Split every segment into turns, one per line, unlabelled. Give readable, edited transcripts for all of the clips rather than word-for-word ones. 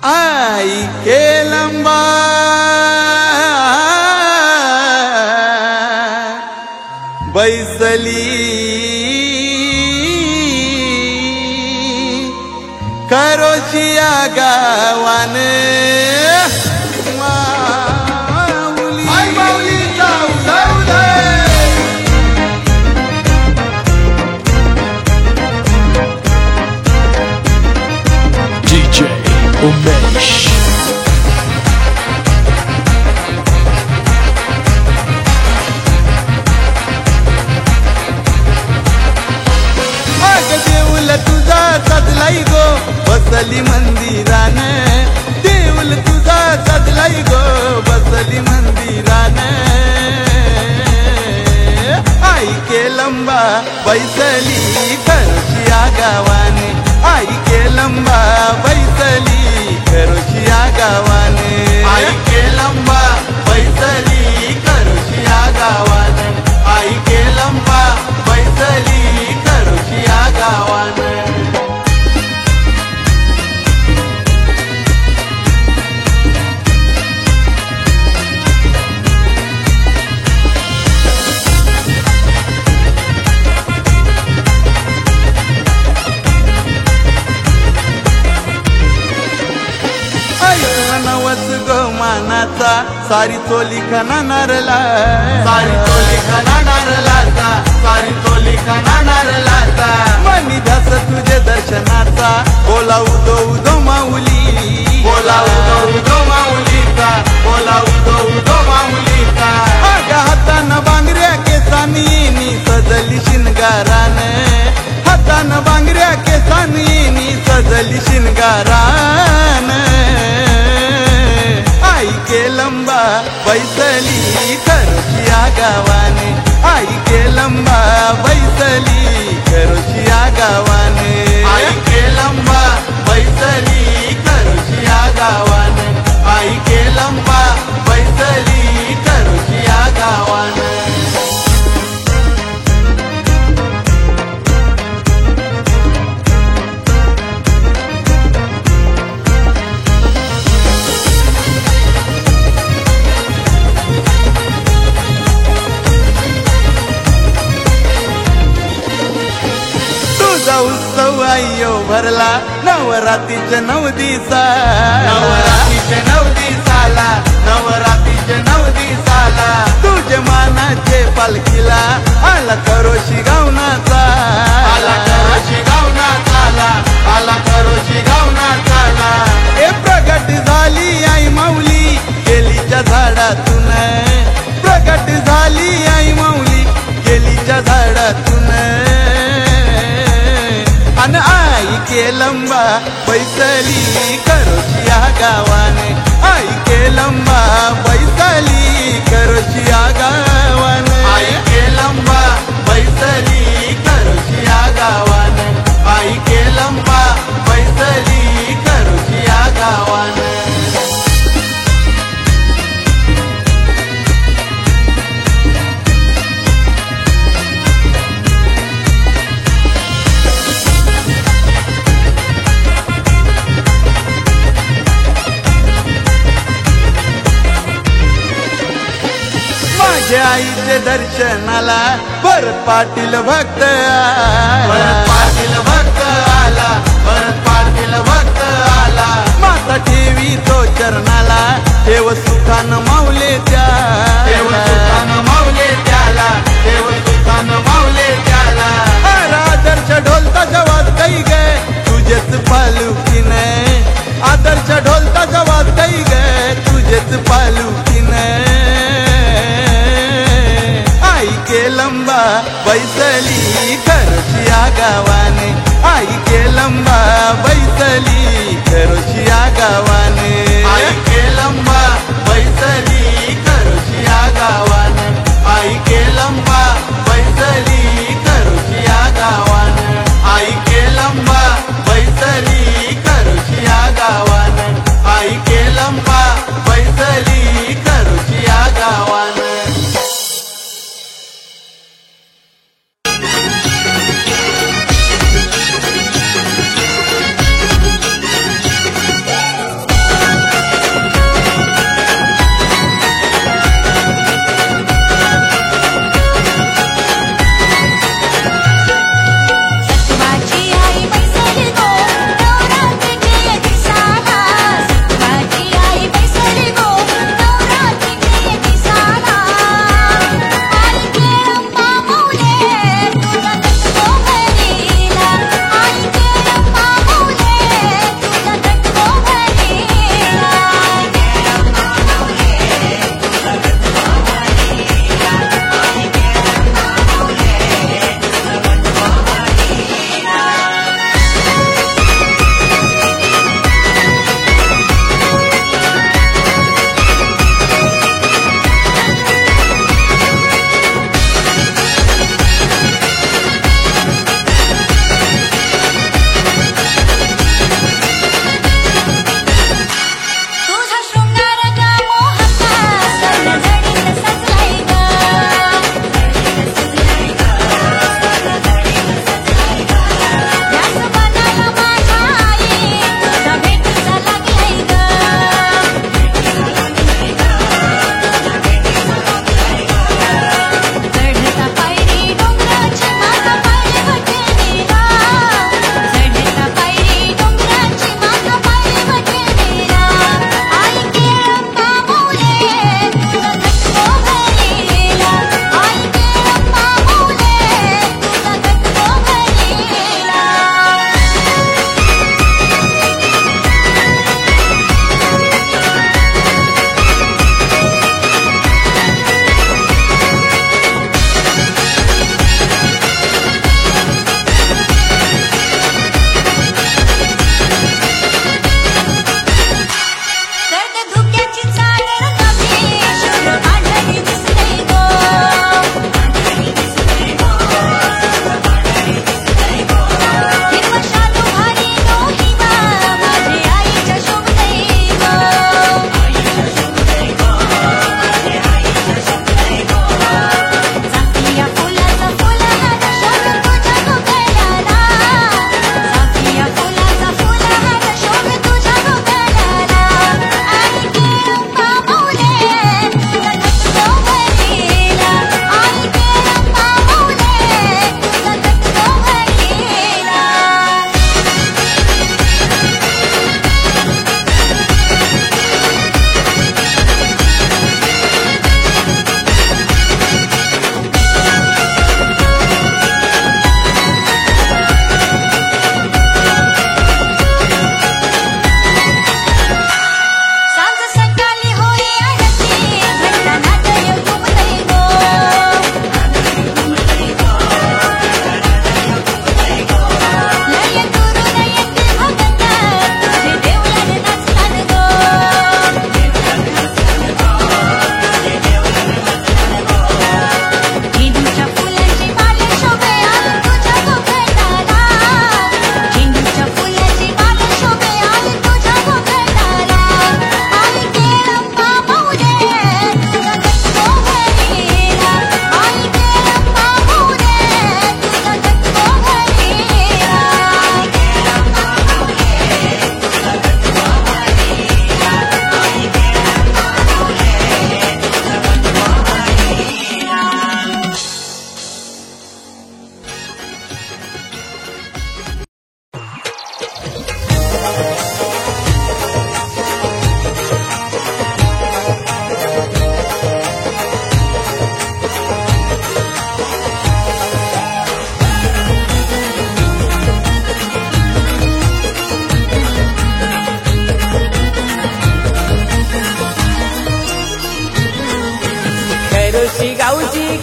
आई केलंबा बैसली करोशिया गावान
DJ Umesh.
अग देऊल तुझा सजलाई गो बसली मंदिरान देऊल तुझा सजलाई गो बसली मंदिरान आई केलंबा बैसली करोशिया गावाने आई केलंबा बैसली करोशिया गावाने आई केलंबा बैसली करोशिया गावाने आई केलंबा बैसली करोशिया गावाने नवस गो मानाचा सारी तोली खना नारला सारी तोली खना नारलाचा सारी तोली खना नारलाचा मनी दास तुझे दर्शनाचा बोला उदो उदो माऊली बोला उदो उदो माऊलीचा बोला उदो उदो माऊलीचा अग हातान बांगऱ्या केसानी सजली शिनगारान हातान बांगऱ्या केसानी सजली शिनगारान आई केलंबा बैसली करोशिया गावाने आई केलंबा बैसली करोशिया गावाने आई केलंबा बैसली करोशिया गावाने आई केलंबा बैसली करोशिया गावाने उत्सव आयो भरला नवरात्रीचे 9 दिवसा नवरात्रीचे 9 दिवसाला नवरात्रीचे 9 दिवसाला तुझे मानाचे पालखीला आला करोशी गावनाचा आला करोशी गावनाचा आला करोशी गावनाचा ए प्रगट झाली आई माऊली केलीच्या झाडातून प्रगट झाली आई माऊली केलीच्या झाडातून अन आई केलंबा बैसली करोशिया गावाने आई केलंबा बैसली करोशिया गावाने आई केलंबा बैसली करोशिया गावाने आई केलंबा बैसली करोशिया गावाने आईचे दर्शनाला भरत पाटील भक्त भरत पाटील भक्त आला भरत पाटील भक्त आला माता ठेवी तो चरणाला देव सुखान माऊले त्या देव सुखान माऊले त्याला देव सुखान माऊले त्याला आदर्श ढोलताचा वाज काही गे तुझेच पालुकीने आदर्श ढोलताचा वाज काही गे तुझेच पालुकीने आई केलंबा बैसली करोशिया गावाने आई केलंबा बैसली करोशिया गावाने आई केलंबा बैसली करोशिया गावाने आई केलंबा बैसली करोशिया गावाने आई केलंबा बैसली करोशिया गावाने आई केलंबा बैसली करोशिया गावाने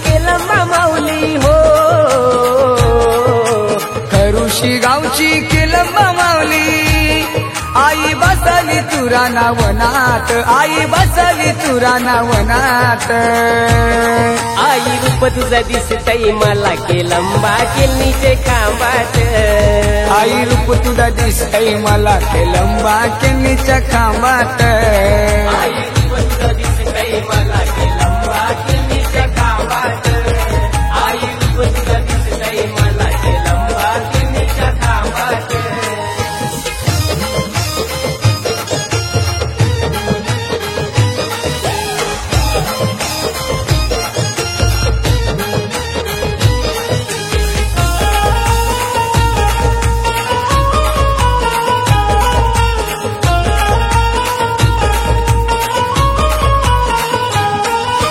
केलंबा माऊली हो.
खरुशी गावची केलंबा माऊली, आई बसली तुरा नावनात, आई बसली तुरा नावनात.
आई रूप तुझा दिसतय मला केलंबा केलनीचे खांबात.
आई रूप तुझा दिसतय मला केलंबा केलनीच्या खांबात.
आई रूप तुझा दिसतय मला केलंबा केलनीच्या खांबात. आई रूप तुझा दिसतय मला केलंबा केलनीच्या खांबात.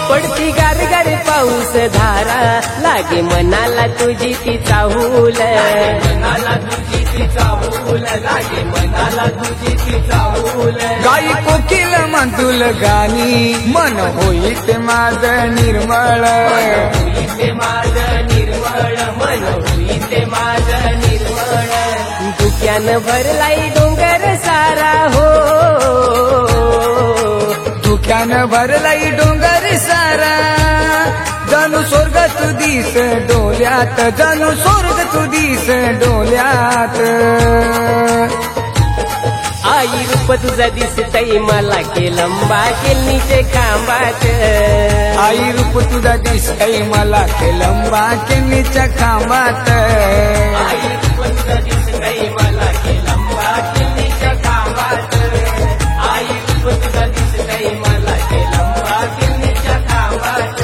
पडती गार गार पाऊस धारा, लागे मनाला तुझी ती चाहूल. मनाला तुझी ती चाहूल, लागे मनाला तुझी ती चाहूल.
गाई कोकिल मंदुल गाणी, मन होईत माझ निर्मळ.
होईते माझ निर्मळ, मन होईते माझ निर्मळ. धुक्यानं भरलाई डोंगर सारा हो.
धुक्यानं भरलाई डोंगर सारा, जणू स्वर्ग तू दिस डोल्यात, जणू स्वर्ग तू दिस डोल्यात.
आई रूप तुझा दिसतय मला केलंबा केलनीचे खांबात.
आई रूप तुझा दिसतय मला केलंबा केलनीच्या खांबात.
आई रूप तुझा दिसतय मला केलंबा केलनीच्या खांबात. आई रूप तुझा दिसतय मला केलंबा केलनीच्या खांबात.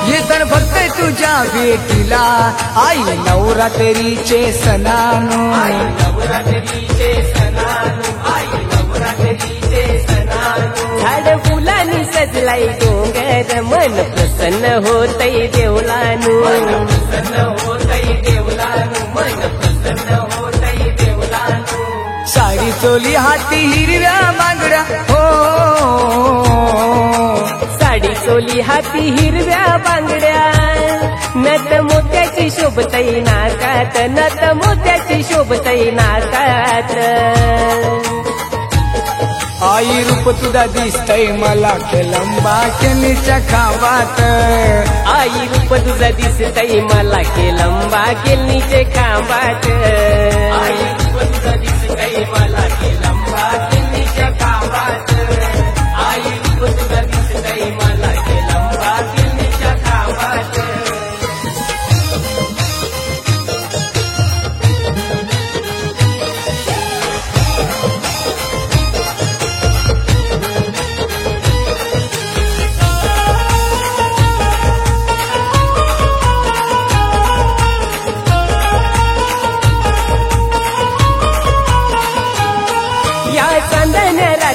ये तर फक्त तुझ्या भेटीला आई नवरात्रीचे सणानु.
नवरात्रीचे सणानु, आई नवरात्रीचे सणानु. झाड फुलांनी सजलाई डोंगर, मन प्रसन्न होतय देवलानु. मन प्रसन्न होतय देवलानु, मन प्रसन्न होतय देवलानु.
साडी चोली हाती हिरव्या बांगड्या हो.
साडी चोली हाती हिरव्या बांगड्या, नत मोत्याची शोभतई नाकात, नत मोत्याची शोभतई नाकात.
आई रूप तुझा दिसतय मला केलंबा केलनीच्या खांबात.
आई रूप तुझा दिसतय मला केलंबा केलनीचे खांबात. आई रूप तुझा दिसतय मला केलंबा केलनीच्या खांबात. आई रूप तुझा दिसतय मला केलंबा केलनीच्या खांबात.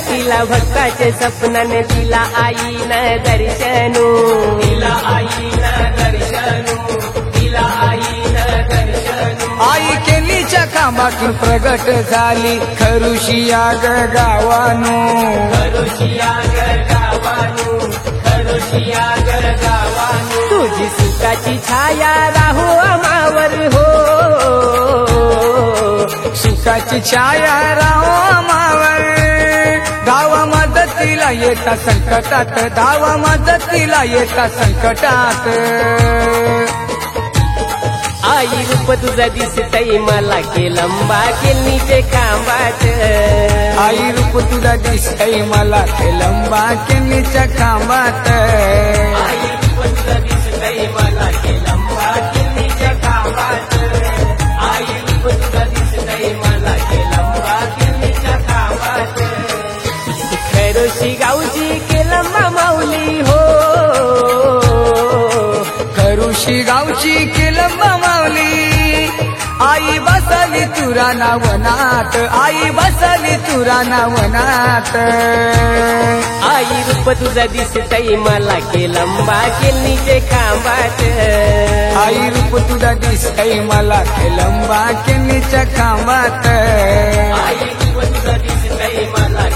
तिला भक्ताचे स्वप्नाने तिला आईनं दर्शनू. तिला आईनं दर्शनू, तिला आईनं दर्शनू.
आई केलीच्या खांबातून प्रगट झाली खरुशिया ग गावानु.
खरुशिया ग गावानु, खरुशिया ग गावानु. तुझी सुखाची छाया राहो आम्हावर हो.
सुखाची छाया राहो आम्हावर. धावा मदतीला येता संकटात, धावा मदतीला येता संकटात.
आई रूप तुझा दिसतय मला केलंबा केलनीचे खांबात.
आई रूप तुझा दिसतय मला केलंबा केलनीच्या खांबात.
आई रूप तुझा दिसतय मला केलंबा केलनीच्या खांबात. आई रूप तुझा दिसतय मला केलंबा केलनीच्या खांबात. खरोशी गावची केलंबा माऊली हो.
खरुशी गावची केलंबा माऊली, आई बसली तुरा नावनात, आई बसली तुरा नावनात.
आई रूप तुझं दिसतय मला केलंबा केनीचे खांबात.
आई रूप तुझा दिसतय मला केलंबा केनीच्या खांबात.
आई रूप तुझं दिसतय मला